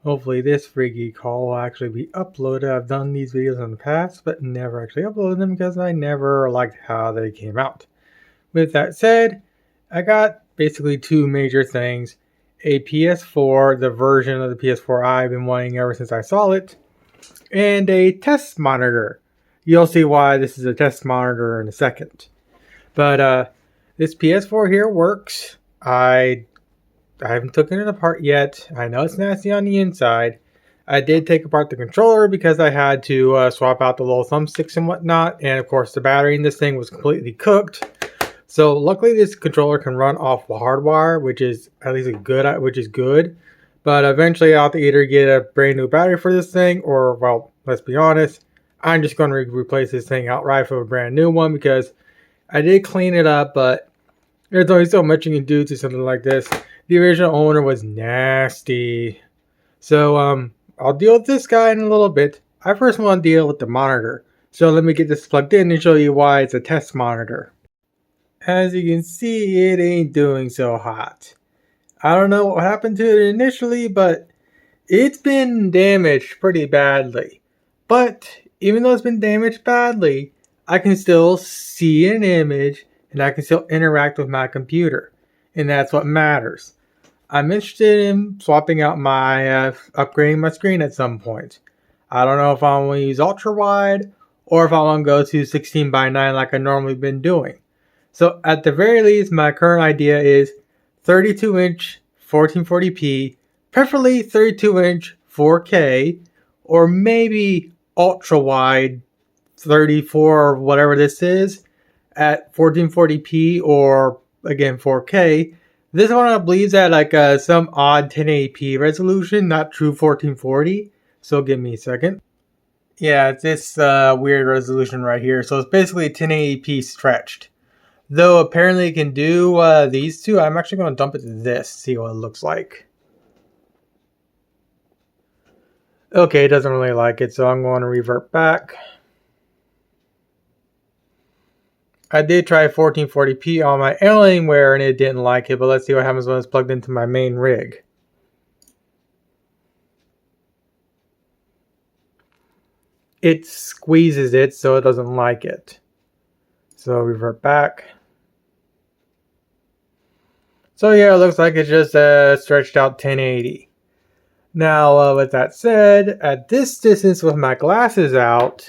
Hopefully this freegeek haul will actually be uploaded. I've done these videos in the past, but never actually uploaded them because I never liked how they came out. With that said, I got basically two major things. A PS4, the version of the PS4 I've been wanting ever since I saw it, and a test monitor. You'll see why this is a test monitor in a second. But this PS4 here works. I haven't taken it apart yet. I know it's nasty on the inside. I did take apart the controller because I had to swap out the little thumbsticks and whatnot. And of course the battery in this thing was completely cooked. So luckily this controller can run off the hardwire, which is at least good. But eventually I'll have to either get a brand new battery for this thing, or, well, let's be honest, I'm just going to replace this thing outright for a brand new one, because I did clean it up, but there's only so much you can do to something like this. The original owner was nasty. So I'll deal with this guy in a little bit. I first want to deal with the monitor. So let me get this plugged in and show you why it's a test monitor. As you can see, it ain't doing so hot. I don't know what happened to it initially, but it's been damaged pretty badly. But even though it's been damaged badly, I can still see an image and I can still interact with my computer. And that's what matters. I'm interested in swapping out my, upgrading my screen at some point. I don't know if I want to use ultra-wide or if I want to go to 16:9 like I normally been doing. So at the very least, my current idea is 32-inch 1440p, preferably 32-inch 4K, or maybe ultra-wide 34 or whatever this is at 1440p or again 4K. This one I believe is at like some odd 1080p resolution, not true 1440. So give me a second. Yeah, it's this weird resolution right here. So it's basically 1080p stretched. Though apparently it can do these two. I'm actually going to dump it to this, see what it looks like. Okay, it doesn't really like it, so I'm going to revert back. I did try 1440p on my Alienware and it didn't like it, but let's see what happens when it's plugged into my main rig. It squeezes it, so it doesn't like it. So revert back. So yeah, it looks like it's just stretched out 1080. Now, with that said, at this distance with my glasses out,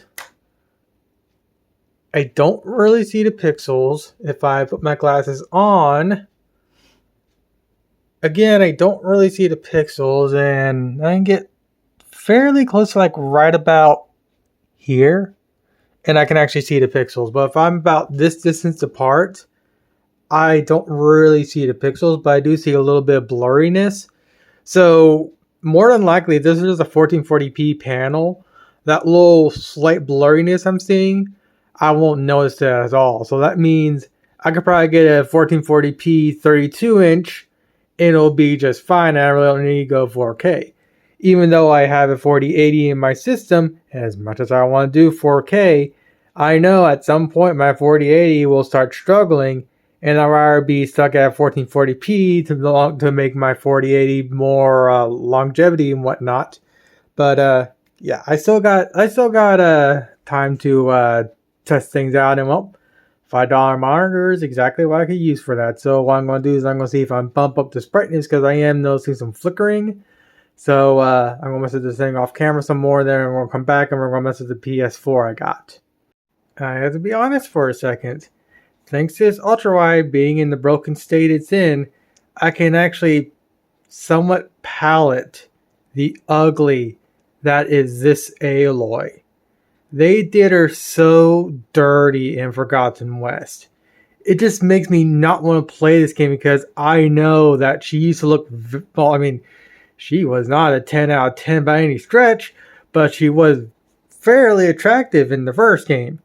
I don't really see the pixels. If I put my glasses on, again, I don't really see the pixels, and I can get fairly close to like right about here, and I can actually see the pixels. But if I'm about this distance apart, I don't really see the pixels, but I do see a little bit of blurriness. So more than likely, if this is a 1440p panel, that little slight blurriness I'm seeing, I won't notice that at all. So that means I could probably get a 1440p 32-inch and it'll be just fine. I really don't need to go 4K. Even though I have a 4080 in my system, as much as I want to do 4K, I know at some point my 4080 will start struggling, and I'd rather be stuck at 1440p to make my 4080 more longevity and whatnot. But yeah, I still got time to test things out, and well, $5 monitor is exactly what I could use for that. So what I'm going to do is I'm going to see if I bump up the brightness, because I am noticing some flickering. So I'm going to mess with this thing off camera some more, then we're going to come back and we're going to mess with the PS4 I got. I have to be honest for a second. Thanks to this ultrawide being in the broken state it's in, I can actually somewhat palette the ugly that is this Aloy. They did her so dirty in Forgotten West. It just makes me not want to play this game, because I know that she used to look, well, I mean, she was not a 10 out of 10 by any stretch, but she was fairly attractive in the first game.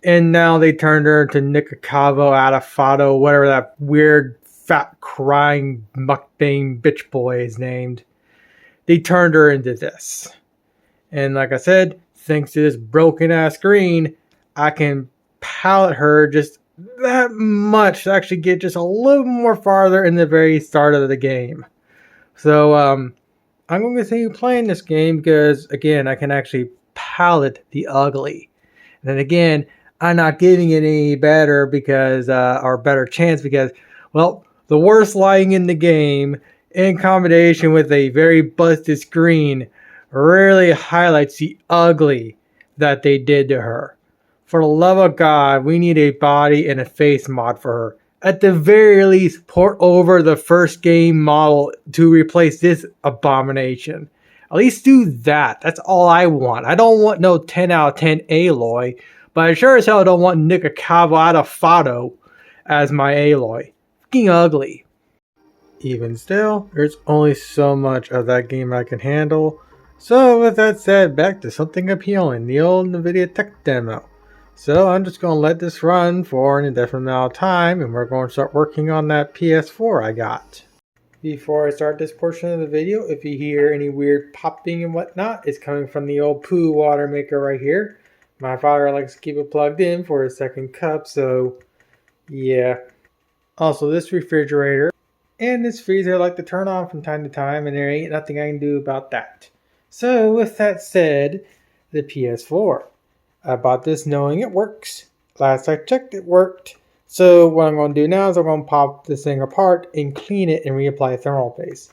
And now they turned her into Nikocavo, Adafato, whatever that weird, fat, crying, mukbang bitch boy is named. They turned her into this. And like I said, thanks to this broken-ass screen, I can palette her just that much to actually get just a little more farther in the very start of the game. So, I'm going to continue playing this game because, again, I can actually palette the ugly. And then again, I'm not giving it any better because, or better chance because, well, the worst lighting in the game in combination with a very busted screen really highlights the ugly that they did to her. For the love of God, we need a body and a face mod for her. At the very least, port over the first game model to replace this abomination. At least do that. That's all I want. I don't want no 10 out of 10 Aloy, but I sure as hell don't want Nika Cavallado as my Aloy. Fucking ugly. Even still, there's only so much of that game I can handle. So with that said, back to something appealing, the old NVIDIA tech demo. So I'm just going to let this run for an indefinite amount of time, and we're going to start working on that PS4 I got. Before I start this portion of the video, if you hear any weird popping and whatnot, it's coming from the old poo water maker right here. My father likes to keep it plugged in for his second cup, so yeah. Also, this refrigerator and this freezer I like to turn on from time to time, and there ain't nothing I can do about that. So with that said, the PS4. I bought this knowing it works. Last I checked, it worked. So what I'm going to do now is I'm going to pop this thing apart and clean it and reapply thermal paste.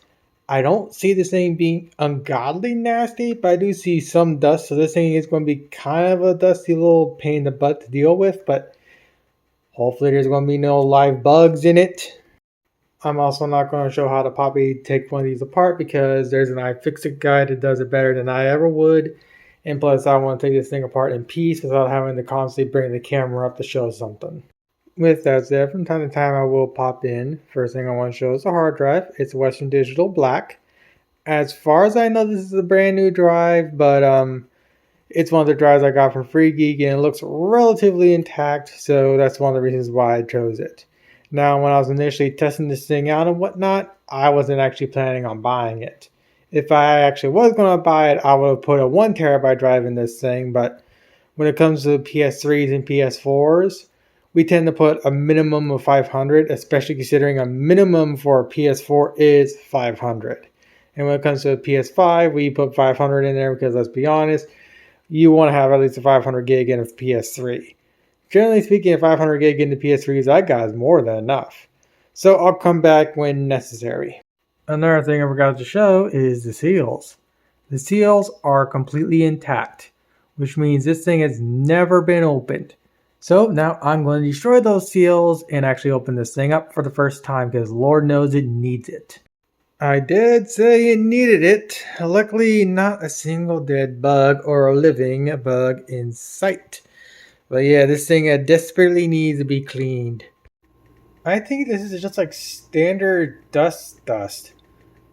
I don't see this thing being ungodly nasty, but I do see some dust. So this thing is going to be kind of a dusty little pain in the butt to deal with, but hopefully there's going to be no live bugs in it. I'm also not going to show how to properly take one of these apart because there's an iFixit guide that does it better than I ever would. And plus, I want to take this thing apart in peace without having to constantly bring the camera up to show something. With that said, from time to time I will pop in. First thing I want to show is the hard drive. It's Western Digital Black. As far as I know, this is a brand new drive, but it's one of the drives I got from freegeek and it looks relatively intact, so that's one of the reasons why I chose it. Now, when I was initially testing this thing out and whatnot, I wasn't actually planning on buying it. If I actually was going to buy it, I would have put a 1 terabyte drive in this thing, but when it comes to PS3s and PS4s, we tend to put a minimum of 500, especially considering a minimum for a PS4 is 500. And when it comes to a PS5, we put 500 in there because, let's be honest, you want to have at least a 500 gig in a PS3. Generally speaking, a 500 gig in the PS3s I got is more than enough. So I'll come back when necessary. Another thing I forgot to show is the seals. The seals are completely intact, which means this thing has never been opened. So now I'm going to destroy those seals and actually open this thing up for the first time because Lord knows it needs it. I did say it needed it. Luckily, not a single dead bug or a living bug in sight. But yeah, this thing desperately needs to be cleaned. I think this is just like standard dust.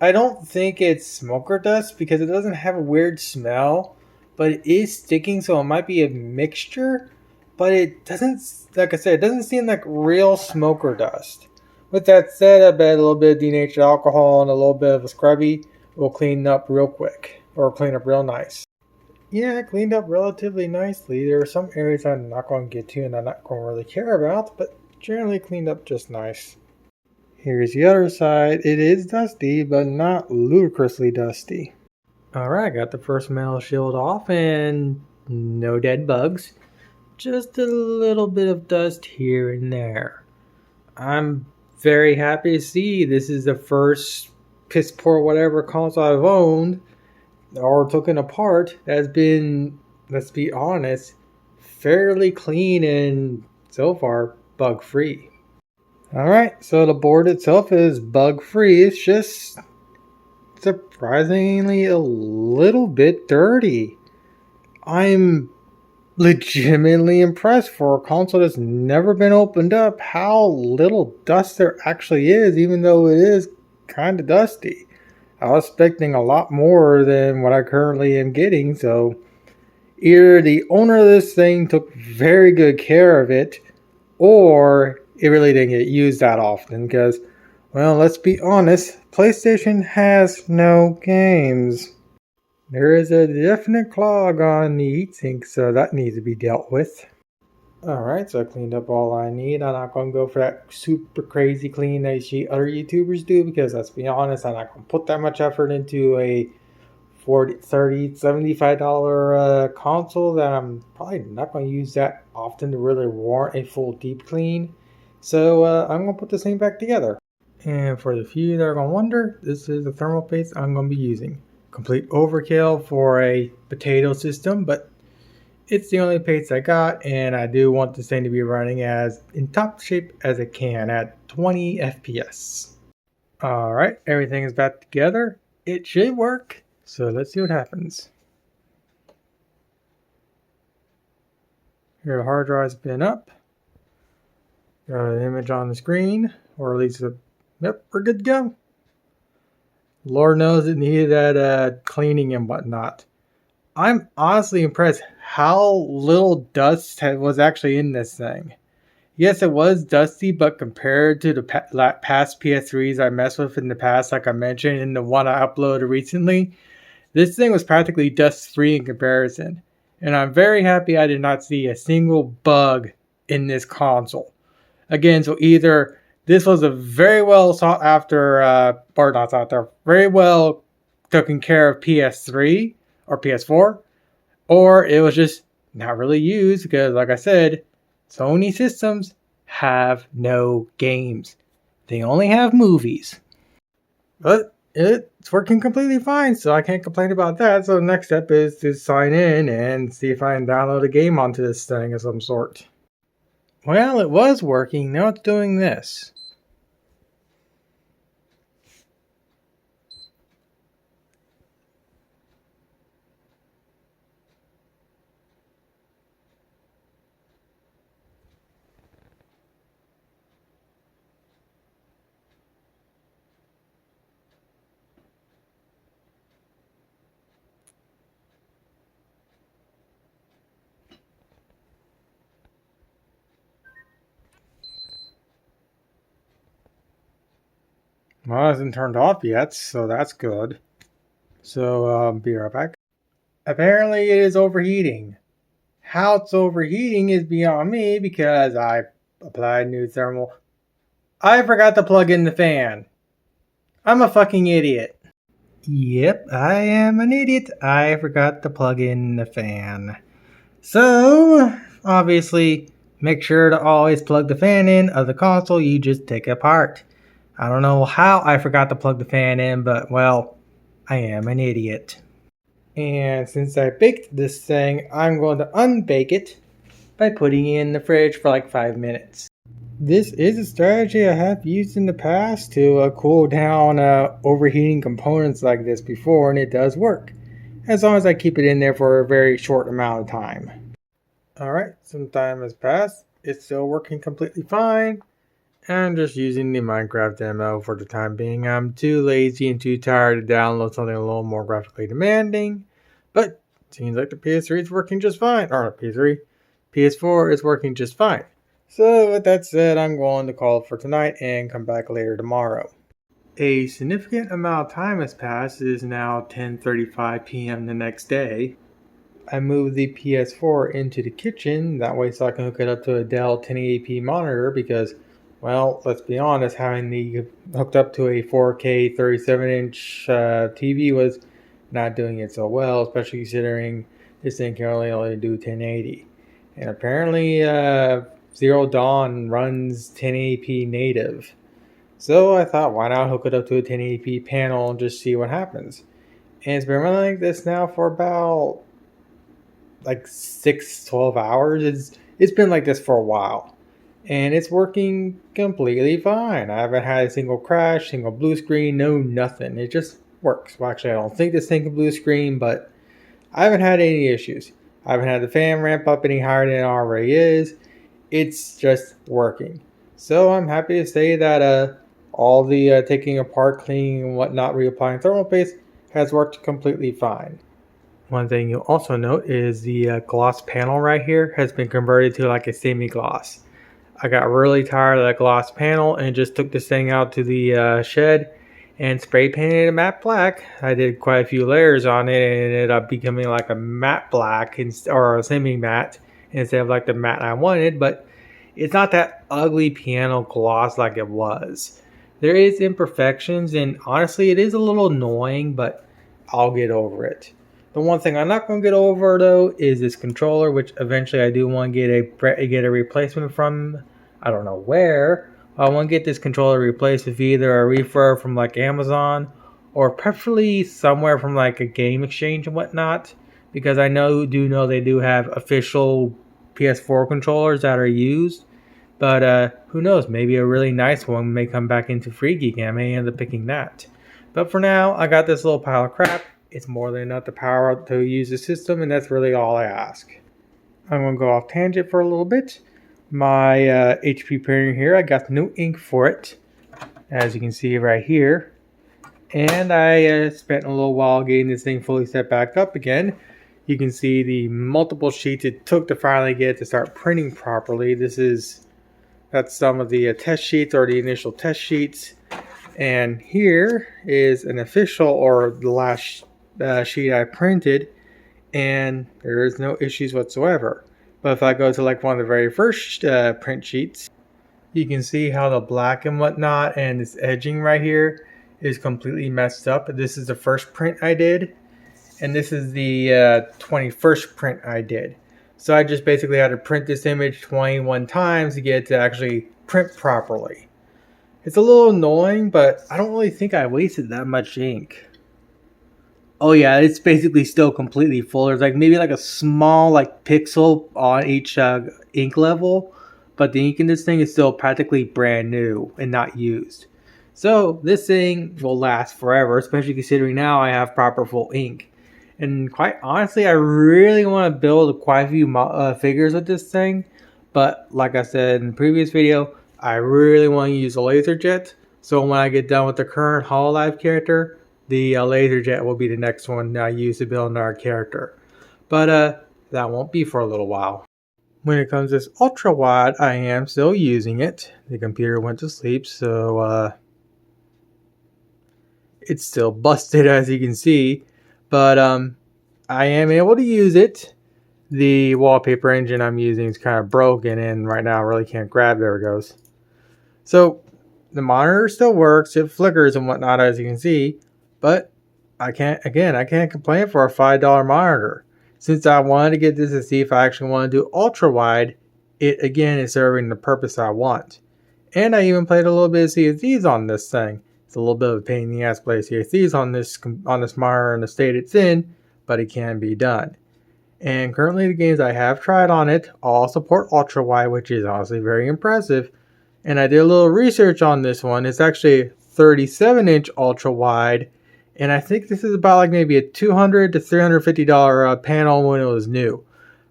I don't think it's smoker dust because it doesn't have a weird smell, but it is sticking, so it might be a mixture. But it doesn't, like I said, it doesn't seem like real smoker dust. With that said, I bet a little bit of denatured alcohol and a little bit of a scrubby will clean up real quick, or clean up real nice. Yeah, it cleaned up relatively nicely. There are some areas I'm not going to get to and I'm not going to really care about, but generally cleaned up just nice. Here's the other side. It is dusty, but not ludicrously dusty. Alright, got the first metal shield off and no dead bugs. Just a little bit of dust here and there. I'm very happy to see this is the first piss poor whatever console I've owned or taken apart that's been, let's be honest, fairly clean and so far bug free. Alright, so the board itself is bug free. It's just surprisingly a little bit dirty. I'm legitimately impressed for a console that's never been opened up how little dust there actually is, even though it is kind of dusty. I was expecting a lot more than what I currently am getting, so either the owner of this thing took very good care of it, or it really didn't get used that often, because, well, let's be honest, PlayStation has no games. There is a definite clog on the heatsink, so that needs to be dealt with. Alright, so I cleaned up all I need. I'm not going to go for that super crazy clean that you see other YouTubers do because let's be honest, I'm not going to put that much effort into a $40, $30, $75 console that I'm probably not going to use that often to really warrant a full deep clean. So I'm going to put this thing back together. And for the few that are going to wonder, this is the thermal paste I'm going to be using. Complete overkill for a potato system, but it's the only paste I got, and I do want this thing to be running as in top shape as it can at 20 FPS. Alright, everything is back together. It should work, so let's see what happens. Here the hard drive's been up. Got an image on the screen, or at least yep, we're good to go. Lord knows it needed that cleaning and whatnot. I'm honestly impressed how little dust was actually in this thing. Yes, it was dusty, but compared to the past PS3s I messed with in the past, like I mentioned in the one I uploaded recently, this thing was practically dust-free in comparison. And I'm very happy I did not see a single bug in this console. Again, so either this was a very well sought after, or not sought after, very well taken care of PS3 or PS4, or it was just not really used because, like I said, Sony systems have no games. They only have movies. But it's working completely fine, so I can't complain about that. So the next step is to sign in and see if I can download a game onto this thing of some sort. Well, it was working. Now it's doing this. Well, it hasn't turned off yet, so that's good. So, be right back. Apparently it is overheating. How it's overheating is beyond me because I applied new thermal. I forgot to plug in the fan. I'm a fucking idiot. Yep, I am an idiot. I forgot to plug in the fan. So, obviously, make sure to always plug the fan in of the console you just take apart. I don't know how I forgot to plug the fan in, but well, I am an idiot. And since I baked this thing, I'm going to unbake it by putting it in the fridge for like 5 minutes. This is a strategy I have used in the past to cool down overheating components like this before, and it does work. As long as I keep it in there for a very short amount of time. Alright, some time has passed. It's still working completely fine. I'm just using the Minecraft demo for the time being. I'm too lazy and too tired to download something a little more graphically demanding. But it seems like the PS3 is working just fine. Or not PS3. PS4 is working just fine. So with that said, I'm going to call it for tonight and come back later tomorrow. A significant amount of time has passed. It is now 10:35 p.m. the next day. I moved the PS4 into the kitchen. That way so I can hook it up to a Dell 1080p monitor because, well, let's be honest, having the hooked up to a 4K 37-inch TV was not doing it so well, especially considering this thing can only do 1080. And apparently, Zero Dawn runs 1080p native. So I thought, why not hook it up to a 1080p panel and just see what happens? And it's been running like this now for about like 12 hours. It's been like this for a while. And it's working completely fine. I haven't had a single crash, single blue screen, no nothing. It just works. Well, actually, I don't think this thing can blue screen, but I haven't had any issues. I haven't had the fan ramp up any higher than it already is. It's just working. So I'm happy to say that all the taking apart, cleaning, and whatnot, reapplying thermal paste has worked completely fine. One thing you'll also note is the gloss panel right here has been converted to like a semi-gloss. I got really tired of that gloss panel and just took this thing out to the shed and spray painted it matte black. I did quite a few layers on it and it ended up becoming like a matte black or a semi-matte instead of like the matte I wanted, but it's not that ugly piano gloss like it was. There is imperfections, and honestly it is a little annoying, but I'll get over it. The one thing I'm not going to get over though is this controller, which eventually I do want to get a replacement from. I don't know where. I want to get this controller replaced with either a refurb from like Amazon, or preferably somewhere from like a game exchange and whatnot, because I do know they do have official PS4 controllers that are used. But who knows? Maybe a really nice one may come back into freegeek and I may end up picking that. But for now, I got this little pile of crap. It's more than enough to power to use the system, and that's really all I ask. I'm going to go off tangent for a little bit. My HP printer here, I got new ink for it, as you can see right here. And I spent a little while getting this thing fully set back up again. You can see the multiple sheets it took to finally get it to start printing properly. That's some of the test sheets, or the initial test sheets. And here is an official, or the last sheet I printed, and there is no issues whatsoever. But if I go to like one of the very first print sheets, you can see how the black and whatnot and this edging right here is completely messed up. This is the first print I did, and this is the 21st print I did. So I just basically had to print this image 21 times to get it to actually print properly. It's a little annoying, but I don't really think I wasted that much ink. Oh yeah, it's basically still completely full. There's like maybe like a small like pixel on each ink level, but the ink in this thing is still practically brand new and not used. So this thing will last forever, especially considering now I have proper full ink. And quite honestly, I really want to build quite a few figures with this thing. But like I said in the previous video, I really want to use a laser jet. So when I get done with the current Hololive character, the laser jet will be the next one I use to build our character. But that won't be for a little while. When it comes to this ultra wide, I am still using it. The computer went to sleep, so it's still busted, as you can see. But I am able to use it. The wallpaper engine I'm using is kind of broken, and right now I really can't grab. There it goes. So the monitor still works. It flickers and whatnot, as you can see. But I can't complain for a $5 monitor. Since I wanted to get this to see if I actually want to do ultra wide, it again is serving the purpose I want. And I even played a little bit of CSDs on this thing. It's a little bit of a pain in the ass to play CSDs on this monitor in the state it's in, but it can be done. And currently the games I have tried on it all support ultra wide, which is honestly very impressive. And I did a little research on this one. It's actually a 37-inch ultra wide, and I think this is about like maybe a $200 to $350 panel when it was new.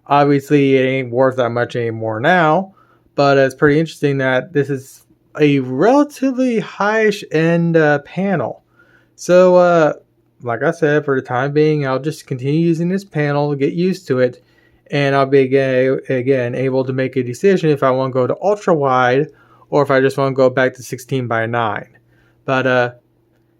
Obviously, it ain't worth that much anymore now, but it's pretty interesting that this is a relatively high-ish end panel. So, like I said, for the time being, I'll just continue using this panel to get used to it, and I'll be again able to make a decision if I want to go to ultra wide or if I just want to go back to 16:9. But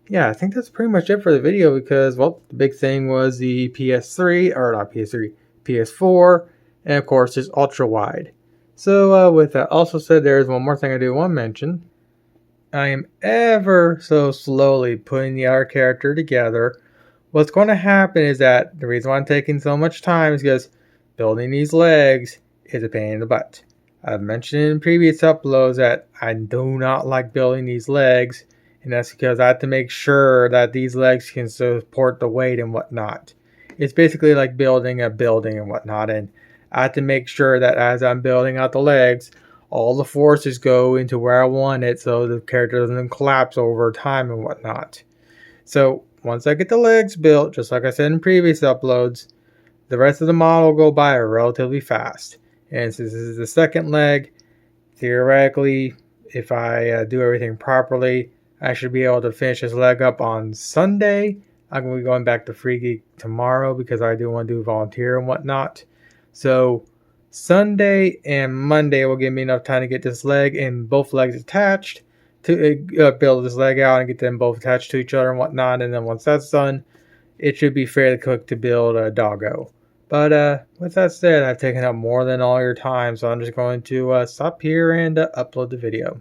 yeah, I think that's pretty much it for the video, because, well, the big thing was the PS4, and of course it's ultra wide. So with that also said, there's one more thing I do want to mention. I am ever so slowly putting the other character together. What's going to happen is that the reason why I'm taking so much time is because building these legs is a pain in the butt. I've mentioned in previous uploads that I do not like building these legs, and that's because I have to make sure that these legs can support the weight and whatnot. It's basically like building a building and whatnot, and I have to make sure that as I'm building out the legs, all the forces go into where I want it so the character doesn't collapse over time and whatnot. So once I get the legs built, just like I said in previous uploads, the rest of the model will go by relatively fast. And since this is the second leg, theoretically, if I do everything properly, I should be able to finish this leg up on Sunday. I'm going to be going back to freegeek tomorrow because I do want to do volunteer and whatnot. So Sunday and Monday will give me enough time to get this leg and both legs attached, to build this leg out and get them both attached to each other and whatnot. And then once that's done, it should be fairly quick to build a doggo. But with that said, I've taken up more than all your time, so I'm just going to stop here and upload the video.